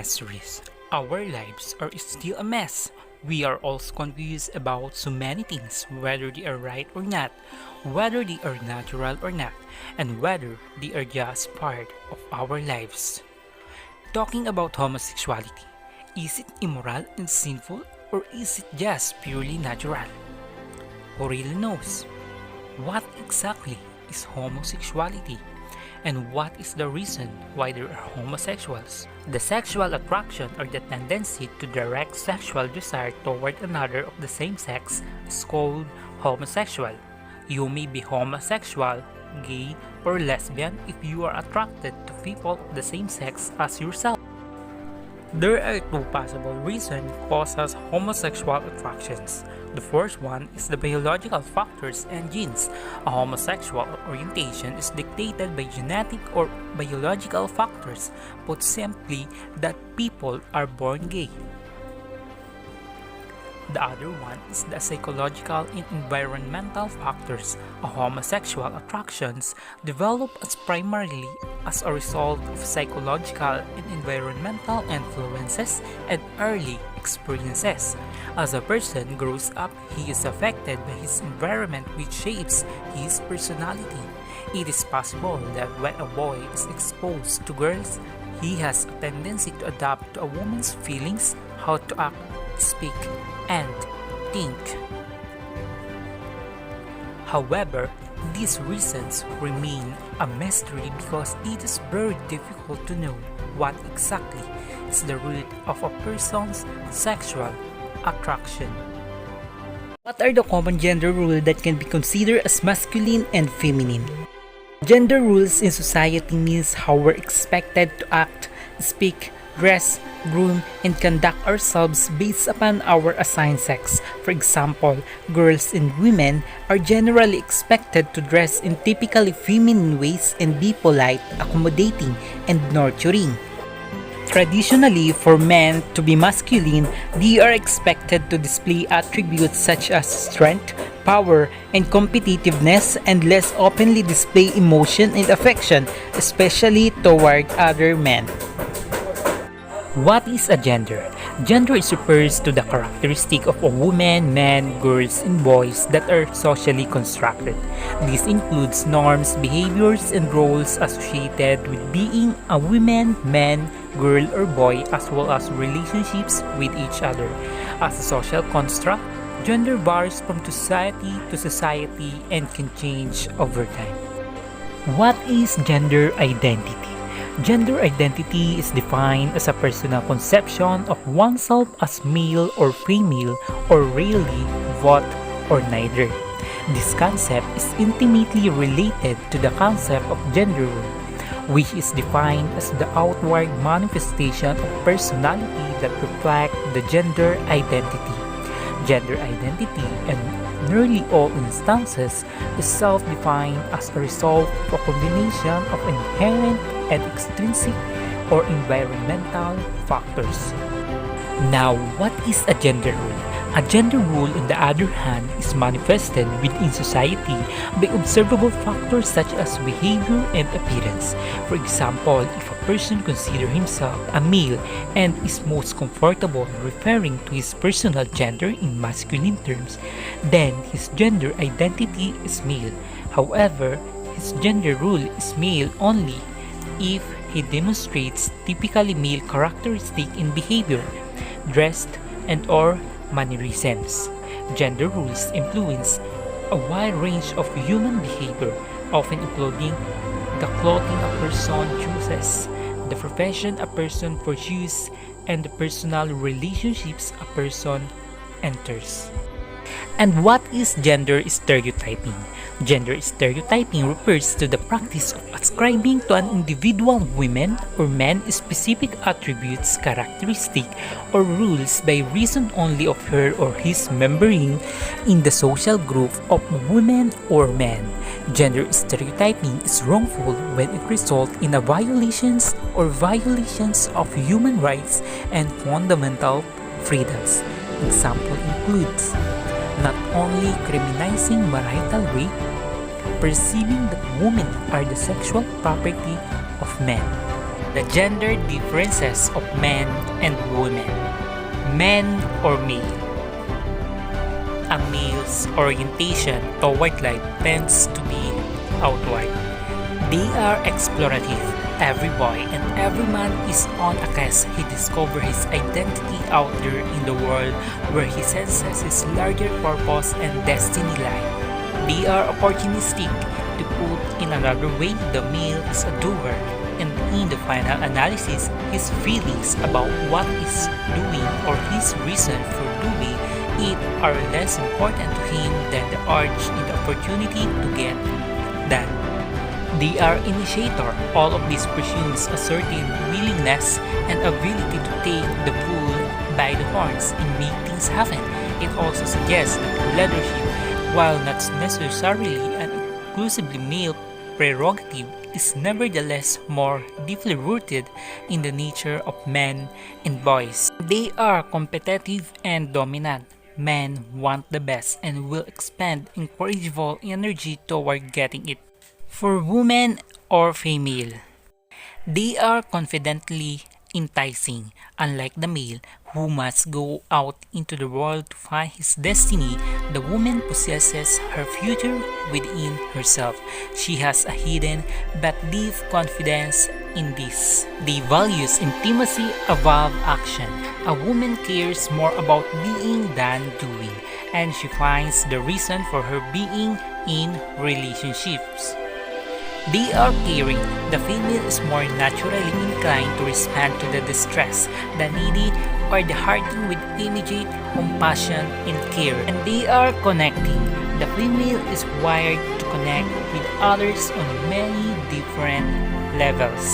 mysteries. Our lives are still a mess. We are also confused about so many things, whether they are right or not, whether they are natural or not, and whether they are just part of our lives. Talking about homosexuality, is it immoral and sinful, or is it just purely natural? Who really knows? What exactly is homosexuality? And what is the reason why there are homosexuals? The sexual attraction or the tendency to direct sexual desire toward another of the same sex is called homosexual. You may be homosexual, gay, or lesbian if you are attracted to people of the same sex as yourself. There are two possible reasons causes homosexual attractions. The first one is the biological factors and genes. A homosexual orientation is dictated by genetic or biological factors, put simply that people are born gay. The other one is the psychological and environmental factors. A homosexual attractions develop as primarily as a result of psychological and environmental influences and early experiences. As a person grows up, he is affected by his environment which shapes his personality. It is possible that when a boy is exposed to girls, he has a tendency to adapt to a woman's feelings, how to act, speak, and think. However, these reasons remain a mystery because it is very difficult to know what exactly is the root of a person's sexual attraction. What are the common gender rules that can be considered as masculine and feminine? Gender rules in society means how we're expected to act, speak, dress, groom, and conduct ourselves based upon our assigned sex. For example, girls and women are generally expected to dress in typically feminine ways and be polite, accommodating, and nurturing. Traditionally, for men to be masculine, they are expected to display attributes such as strength, power, and competitiveness, and less openly display emotion and affection, especially toward other men. What is a gender? Gender refers to the characteristic of a woman, men, girls, and boys that are socially constructed. This includes norms, behaviors, and roles associated with being a woman, man, girl, or boy, as well as relationships with each other. As a social construct, gender varies from society to society and can change over time. What is gender identity? Gender identity is defined as a personal conception of oneself as male or female, or rarely both or neither. This concept is intimately related to the concept of gender role, which is defined as the outward manifestation of personality that reflect the gender identity. Gender identity, in nearly all instances, is self-defined as a result of a combination of inherent and extrinsic or environmental factors. Now, what is a gender role? A gender role, on the other hand, is manifested within society by observable factors such as behavior and appearance. For example, if a person considers himself a male and is most comfortable referring to his personal gender in masculine terms, then his gender identity is male. However, his gender role is male only if he demonstrates typically male characteristic in behavior, dress, and or mannerisms. Gender rules influence a wide range of human behavior, often including the clothing a person chooses, the profession a person pursues, and the personal relationships a person enters. And what is gender stereotyping? Gender stereotyping refers to the practice of ascribing to an individual woman or man specific attributes, characteristics, or rules by reason only of her or his membering in the social group of women or men. Gender stereotyping is wrongful when it results in a violations of human rights and fundamental freedoms. Example includes not only criminalizing marital rape, perceiving that women are the sexual property of men, The gender differences of men and women. Men or male. A male's orientation toward life tends to be outward. They are explorative. Every boy and every man is on a quest. He discovers his identity out there in the world where he senses his larger purpose and destiny lie. They are opportunistic. To put in another way, the male is a doer, and in the final analysis, his feelings about what is doing or his reason for doing it are less important to him than the urge and the opportunity to get done. They are initiator. All of this presumes a certain willingness and ability to take the bull by the horns and make things happen. It also suggests that leadership, while not necessarily an exclusively male prerogative, is nevertheless more deeply rooted in the nature of men and boys. They are competitive and dominant. Men want the best and will expend incorrigible energy toward getting it. For women or female, they are confidently enticing. Unlike the male, who must go out into the world to find his destiny, the woman possesses her future within herself. She has a hidden but deep confidence in this. They values intimacy above action. A woman cares more about being than doing, and she finds the reason for her being in relationships. They are caring. The female is more naturally inclined to respond to the distress, the needy, or the hurting with immediate compassion and care. And they are connecting. The female is wired to connect with others on many different levels.